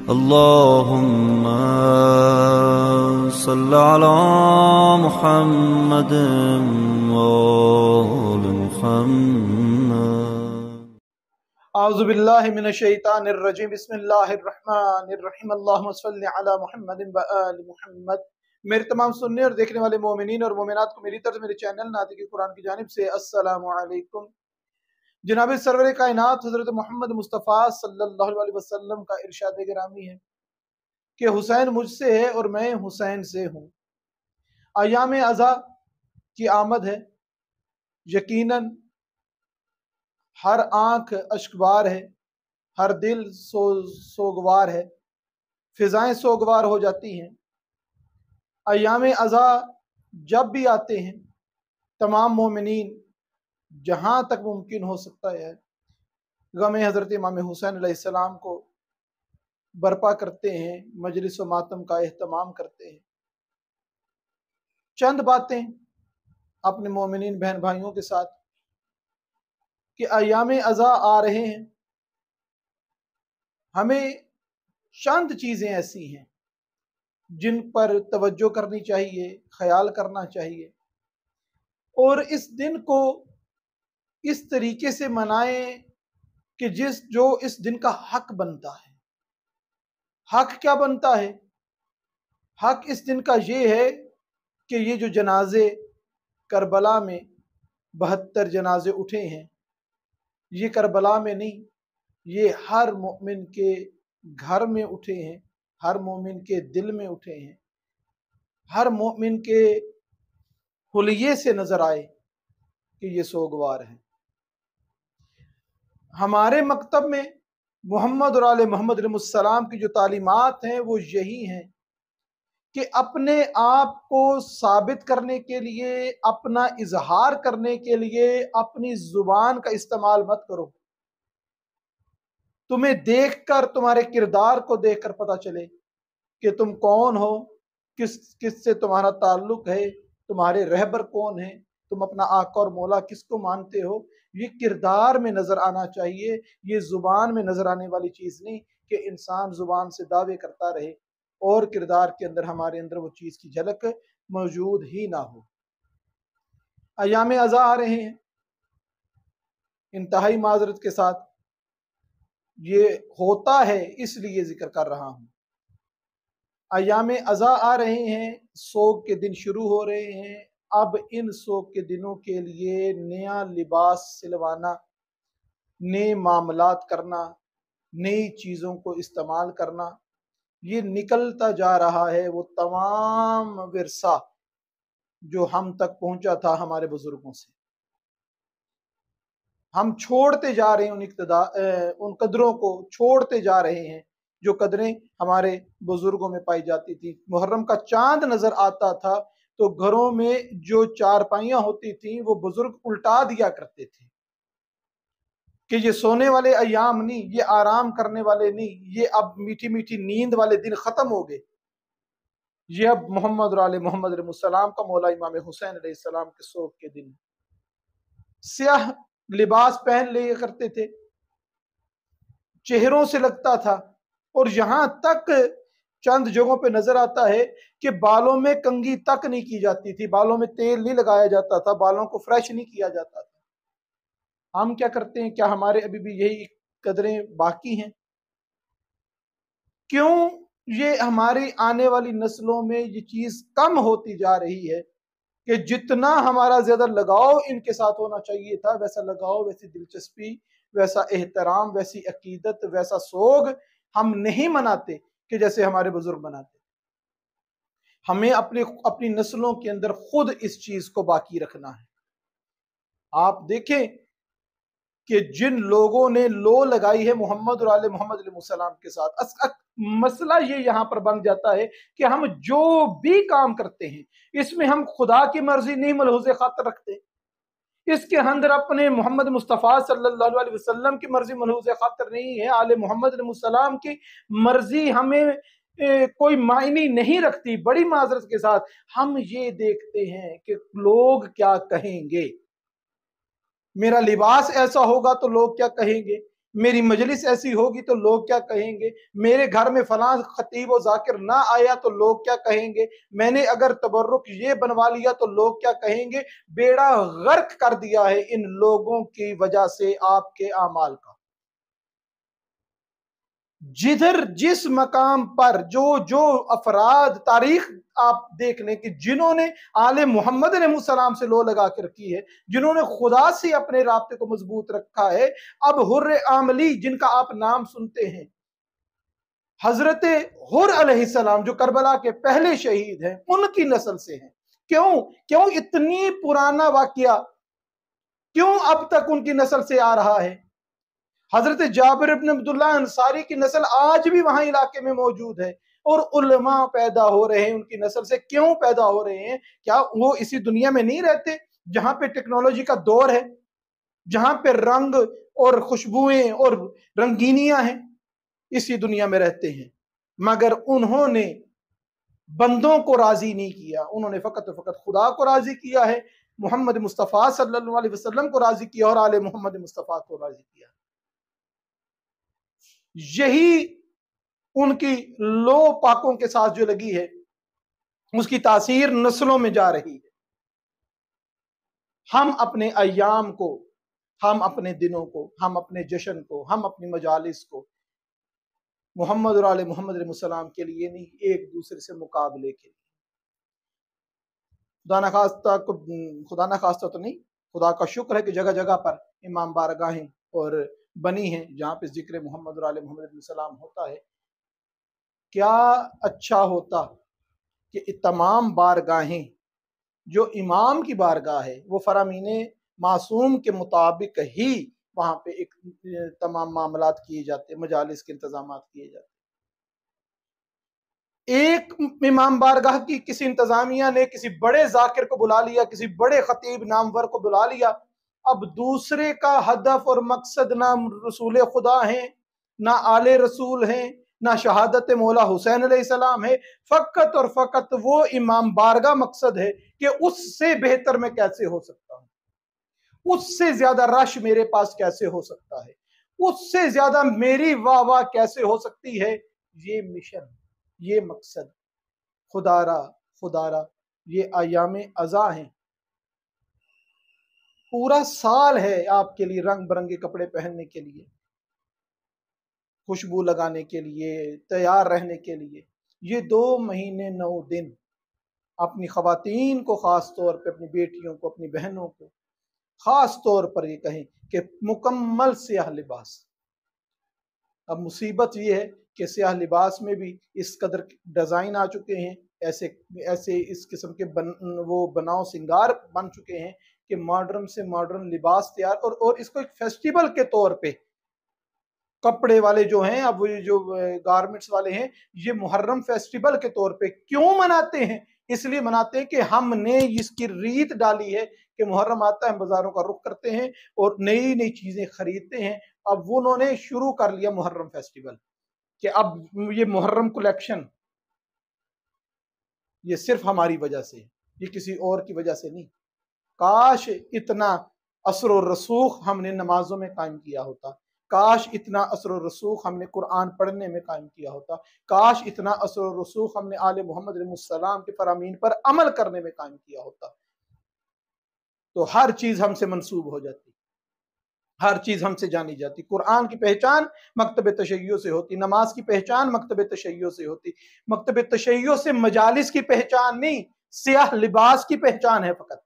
अल्लाहुम्मा सल्लि अला मुहम्मद व आलि मुहम्मद। आऊज़ु बिल्लाहि मिनश शैतानिर रजीम। बिस्मिल्लाहिर रहमानिर रहीम। अल्लाहुम्मा सल्लि अला मुहम्मदिन व आलि मुहम्मद। मेरे तमाम सुनने और देखने वाले मोमिनीन और मोमिनात को मेरी तरफ मेरे चैनल नातिक़ कुरान की जानिब से अस्सलामु अलैकुम। जनाब सरवर कायनात हज़रत मोहम्मद मुस्तफ़ा सल्लल्लाहु अलैहि वसल्लम का इरशाद गिरामी है कि हुसैन मुझसे है और मैं हुसैन से हूँ। अय्याम अज़ा की आमद है, यकीनन हर आंख अश्कबार है, हर दिल सोगवार है, फिजाएं सोगवार हो जाती हैं। अय्याम अज़ा जब भी आते हैं, तमाम मोमिनीन जहाँ तक मुमकिन हो सकता है गम हज़रत इमाम हुसैन अलैहिस्सलाम को बर्पा करते हैं, मजलिस व मातम का एहतमाम करते हैं। चंद बातें अपने मोमिनीन बहन भाइयों के साथ कि अय्याम अज़ा आ रहे हैं, हमें चंद चीज़ें ऐसी हैं जिन पर तवज्जो करनी चाहिए, ख्याल करना चाहिए और इस दिन को इस तरीके से मनाएं कि जो इस दिन का हक बनता है। हक क्या बनता है? हक इस दिन का ये है कि ये जो जनाजे करबला में 72 जनाजे उठे हैं, ये करबला में नहीं, ये हर मोमिन के घर में उठे हैं, हर मोमिन के दिल में उठे हैं, हर मोमिन के हुलिये से नजर आए कि ये सोगवार है। हमारे मकतब में मोहम्मद और आले मोहम्मद अलैहिस्सलाम की जो तालीमात हैं वो यही हैं कि अपने आप को साबित करने के लिए, अपना इजहार करने के लिए अपनी जुबान का इस्तेमाल मत करो। तुम्हें देखकर, तुम्हारे किरदार को देखकर पता चले कि तुम कौन हो, किस से तुम्हारा ताल्लुक है, तुम्हारे रहबर कौन है, तुम अपना आका और मौला किसको मानते हो। ये किरदार में नजर आना चाहिए, ये जुबान में नजर आने वाली चीज नहीं कि इंसान जुबान से दावे करता रहे और किरदार के अंदर हमारे अंदर वो चीज की झलक मौजूद ही ना हो। अय्याम अज़ा आ रहे हैं, इंतहाई माजरत के साथ ये होता है इसलिए जिक्र कर रहा हूं। अय्याम अज़ा आ रहे हैं, सोग के दिन शुरू हो रहे हैं। अब इन सोग के दिनों के लिए नया लिबास सिलवाना, नए मामलात करना, नई चीज़ों को इस्तेमाल करना, ये निकलता जा रहा है वो तमाम विरसा जो हम तक पहुंचा था हमारे बुजुर्गों से। हम छोड़ते जा रहे हैं उन कदरों को छोड़ते जा रहे हैं जो कदरें हमारे बुजुर्गों में पाई जाती थी। मुहर्रम का चांद नजर आता था तो घरों में जो चारपाइयां होती थी वो बुजुर्ग उल्टा दिया करते थे कि ये सोने वाले अयाम नहीं, ये आराम करने वाले नहीं, ये अब मीठी मीठी नींद वाले दिन खत्म हो गए। ये अब मोहम्मद और आले मोहम्मद अलैहिस्सलाम का मौला इमाम हुसैन अलैहिस्सलाम के सोग के दिन। स्याह लिबास पहन लिया करते थे, चेहरों से लगता था और यहां तक चंद जगहों पे नजर आता है कि बालों में कंघी तक नहीं की जाती थी, बालों में तेल नहीं लगाया जाता था, बालों को फ्रेश नहीं किया जाता था। हम क्या करते हैं? क्या हमारे अभी भी यही कदरें बाकी हैं? क्यों ये हमारी आने वाली नस्लों में ये चीज कम होती जा रही है कि जितना हमारा ज्यादा लगाव इनके साथ होना चाहिए था, वैसा लगाव, वैसी दिलचस्पी, वैसा एहतराम, वैसी अकीदत, वैसा सोग हम नहीं मनाते कि जैसे हमारे बुजुर्ग मनाते। हमें अपनी नस्लों के अंदर खुद इस चीज को बाकी रखना है। आप देखें कि जिन लोगों ने लो लगाई है मोहम्मद और आले मोहम्मद अलैहिस्सलाम के साथ, मसला ये यहां पर बन जाता है कि हम जो भी काम करते हैं इसमें हम खुदा की मर्जी नहीं मलहूज़े खातर रखते, इसके अंदर अपने मोहम्मद मुस्तफ़ा सल्लल्लाहु अलैहि वसल्लम की मर्जी मलहूज़े खातर नहीं है, आले मोहम्मद अलैहिस्सलाम की मर्जी हमें कोई मायने नहीं रखती। बड़ी माजरत के साथ हम ये देखते हैं कि लोग क्या कहेंगे, मेरा लिबास ऐसा होगा तो लोग क्या कहेंगे, मेरी मजलिस ऐसी होगी तो लोग क्या कहेंगे, मेरे घर में फलां खतीब व जाकिर ना आया तो लोग क्या कहेंगे, मैंने अगर तबर्रुक ये बनवा लिया तो लोग क्या कहेंगे। बेड़ा गर्क कर दिया है इन लोगों की वजह से आपके आमाल का। जिधर जिस मकाम पर जो जो अफराद, तारीख आप देख लें कि जिन्होंने आले मोहम्मद अलैहिस्सलाम से लो लगा के रखी है, जिन्होंने खुदा से अपने राब्ते को मजबूत रखा है। अब हुर्र आमली जिनका आप नाम सुनते हैं, हजरत हुर अलैहिस्सलाम जो करबला के पहले शहीद हैं, उनकी नस्ल से हैं। क्यों क्यों इतनी पुराना वाकया, क्यों अब तक उनकी नस्ल से आ रहा है। हजरत जाबिर इब्न अब्दुल्ला अंसारी की नस्ल आज भी वहां इलाके में मौजूद है और उलमा पैदा हो रहे हैं उनकी नस्ल से। क्यों पैदा हो रहे हैं? क्या वो इसी दुनिया में नहीं रहते जहां पे टेक्नोलॉजी का दौर है, जहां पे रंग और खुशबुएं और रंगीनियां हैं? इसी दुनिया में रहते हैं, मगर उन्होंने बंदों को राजी नहीं किया, उन्होंने फकत खुदा को राजी किया है, मोहम्मद मुस्तफ़ा सल्लल्लाहु अलैहि वसल्लम को राजी किया और आले मोहम्मद मुस्तफ़ा को राजी किया। यही उनकी लो पाकों के साथ जो लगी है, उसकी तासीर नस्लों में जा रही है। हम अपने अय्याम को, हम अपने दिनों को, हम अपने जश्न को, हम अपनी मजालिस को मोहम्मद और आले मोहम्मद सलाम के लिए नहीं, एक दूसरे से मुकाबले के लिए। खुदा ना खास्ता तो नहीं, खुदा का शुक्र है कि जगह जगह पर इमाम बारगाहें और बनी हैं जहाँ पे जिक्र मोहम्मद और आले मोहम्मद सलाम होता है। क्या अच्छा होता कि तमाम बारगाहें, जो इमाम की बारगाह है, वो फरामीने मासूम के मुताबिक ही वहां पे एक तमाम मामलात किए जाते, मजालिस के इंतजाम किए जाते। एक इमाम बारगाह की किसी इंतजामिया ने किसी बड़े जाकिर को बुला लिया, किसी बड़े खतीब नामवर को बुला लिया। अब दूसरे का हदफ और मकसद ना रसूल खुदा है, ना आले रसूल हैं, ना शहादत मौला हुसैन अलैहिस्सलाम है। फकत और फकत वो इमाम बारगाह मकसद है कि उससे बेहतर मैं कैसे हो सकता हूं, उससे ज्यादा रश मेरे पास कैसे हो सकता है, उससे ज्यादा मेरी वाह वाह कैसे हो सकती है। ये मिशन, ये मकसद, खुदारा खुदारा ये अयाम अज़ा हैं। पूरा साल है आपके लिए रंग बिरंगे कपड़े पहनने के लिए, खुशबू लगाने के लिए, तैयार रहने के लिए। ये 2 महीने 9 दिन अपनी खवातीन को, खास तौर पे अपनी बेटियों को, अपनी बहनों को खास तौर पर ये कहें कि मुकम्मल स्याह लिबास। अब मुसीबत ये है कि स्याह लिबास में भी इस कदर डिजाइन आ चुके हैं, ऐसे ऐसे इस किस्म के वो बनाव सिंगार बन चुके हैं कि मॉडर्न से मॉडर्न लिबास तैयार। और इसको एक फेस्टिवल के तौर पे कपड़े वाले जो हैं, अब ये जो गारमेंट्स वाले हैं, ये मुहर्रम फेस्टिवल के तौर पे क्यों मनाते हैं? इसलिए मनाते हैं कि हमने इसकी रीत डाली है कि मुहर्रम आता है, हम बाजारों का रुख करते हैं और नई नई चीजें खरीदते हैं। अब वो उन्होंने शुरू कर लिया मुहर्रम फेस्टिवल कि अब ये मुहर्रम कलेक्शन, ये सिर्फ हमारी वजह से, ये किसी और की वजह से नहीं। काश इतना असर और रसूख हमने नमाजों में कायम किया होता, काश इतना असर और रसूख हमने कुरान पढ़ने में कायम किया होता, काश इतना असर और रसूख हमने आले मोहम्मद अलैहिस्सलाम के फरामीन पर अमल करने में कायम किया होता, तो हर चीज हमसे मंसूब हो जाती, हर चीज हमसे जानी जाती। कुरान की पहचान मकतब तशय्यो से होती, नमाज की पहचान मकतब तशय्यो से होती, मकतब तशय्यो से मजालिस की पहचान नहीं, स्याह लिबास की पहचान है फकत।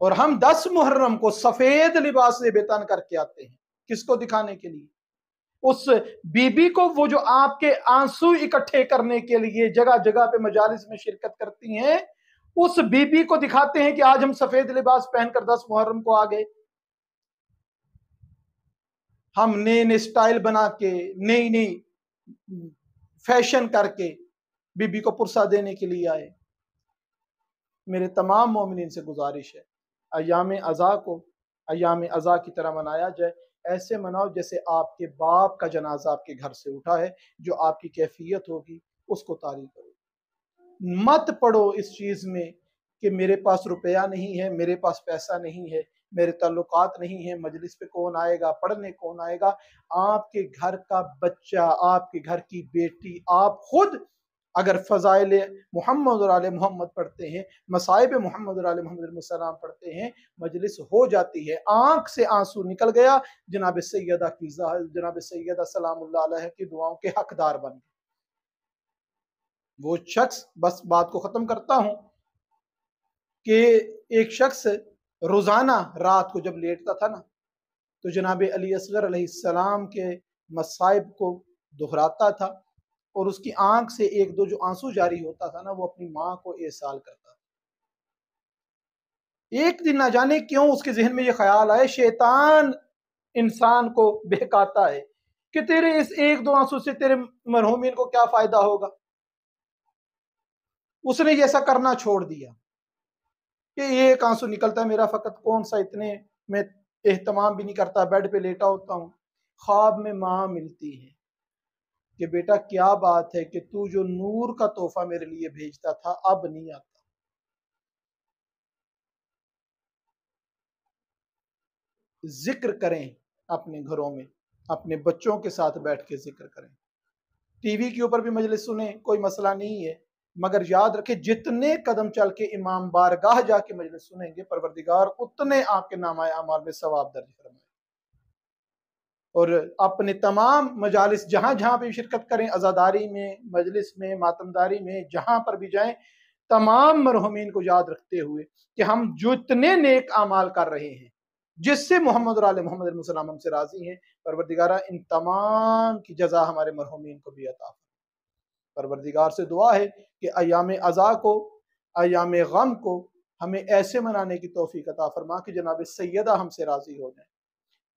और हम 10 मुहर्रम को सफेद लिबास से बेतन करके आते हैं, किसको दिखाने के लिए? उस बीबी को, वो जो आपके आंसू इकट्ठे करने के लिए जगह जगह पे मजालिस में शिरकत करती हैं, उस बीबी को दिखाते हैं कि आज हम सफेद लिबास पहनकर 10 मुहर्रम को आ गए। हम नए नए स्टाइल बना के, नई नई फैशन करके बीबी को पुरसा देने के लिए आए। मेरे तमाम मोमिनीन से गुजारिश है, अयाम अज़ा को अयाम अज़ा की तरह मनाया जाए। ऐसे मनाओ जैसे आपके बाप का जनाजा आपके घर से उठा है, जो आपकी कैफियत होगी उसको तारीफ करो। मत पड़ो इस चीज में कि मेरे पास रुपया नहीं है, मेरे पास पैसा नहीं है, मेरे ताल्लुकात नहीं है, मजलिस पे कौन आएगा, पढ़ने कौन आएगा। आपके घर का बच्चा, आपके घर की बेटी, आप खुद अगर फ़ज़ाइल मोहम्मद और आले मोहम्मद पढ़ते हैं, मसाइब मोहम्मद और आले मोहम्मद सलाम पढ़ते हैं, मजलिस हो जाती है, आंख से आंसू निकल गया, जनाब सैयदा की जनाब सैयदा सलामुल्लाह अलैहा की दुआओं के हकदार बन गए वो शख्स। बस बात को ख़त्म करता हूँ कि एक शख्स रोज़ाना रात को जब लेटता था ना, तो जनाब अली असगर अलैहिस्सलाम के मसाइब को दोहराता था और उसकी आंख से एक दो जो आंसू जारी होता था ना, वो अपनी माँ को एहसाल करता था। एक दिन ना जाने क्यों उसके जहन में ये ख्याल आए, शैतान इंसान को बहकाता है कि तेरे इस एक दो आंसू से तेरे मरहूमीन को क्या फायदा होगा। उसने ये ऐसा करना छोड़ दिया कि एक आंसू निकलता है मेरा फ़कत, कौन सा इतने में एहतमाम भी नहीं करता, बेड पे लेटा होता हूँ, ख्वाब में माँ मिलती है कि बेटा क्या बात है कि तू जो नूर का तोहफा मेरे लिए भेजता था अब नहीं आता। जिक्र करें अपने घरों में, अपने बच्चों के साथ बैठ के जिक्र करें। टीवी के ऊपर भी मजलिस सुने, कोई मसला नहीं है, मगर याद रखें जितने कदम चल के इमाम बारगाह जाके मजलिस सुनेंगे, परवरदिगार उतने आपके नामाए अमाल में सवाब दर्ज फरमाए। और अपने तमाम मजालिस जहां जहां भी शिरकत करें, अजादारी में, मजलिस में, मातमदारी में, जहां पर भी जाएं, तमाम मरहुमीन को याद रखते हुए कि हम जितने नेक अमाल कर रहे हैं जिससे मोहम्मद और आले मोहम्मद सलाम हमसे राजी हैं, परवरदिगारा इन तमाम की जजा हमारे मरहुमीन को भी अता। परवरदिगार से दुआ है कि अयाम अज़ा को, अयाम गम को हमें ऐसे मनाने की तौफीक अता फरमा कि जनाब सैयदा हमसे राजी हो जाए।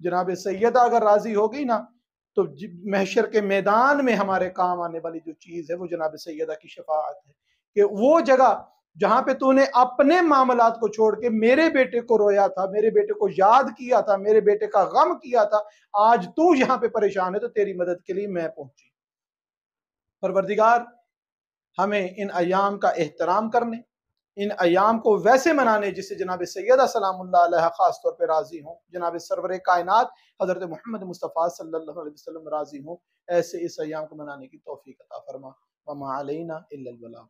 जनाब सैयदा अगर राजी हो गई ना, तो महशर के मैदान में हमारे काम आने वाली जो चीज़ है वो जनाब सैयदा की शफाअत है कि वो जगह जहां पे तूने अपने मामलात को छोड़ के मेरे बेटे को रोया था, मेरे बेटे को याद किया था, मेरे बेटे का गम किया था, आज तू यहाँ पे परेशान है तो तेरी मदद के लिए मैं पहुंची। परवरदिगार हमें इन अयाम का एहतराम करने, इन अयाम को वैसे मनाने जिससे जनाब सैयदा सलामुल्लाह अलैहा खास तौर पर राजी हों, जनाब सरवर कायनात हज़रत मोहम्मद मुस्तफ़ा सल्लल्लाहु अलैहि वसल्लम राजी हों, ऐसे इस अयाम को मनाने की तौफीक अता फरमा। वमा अलैना इल्लल बलाग।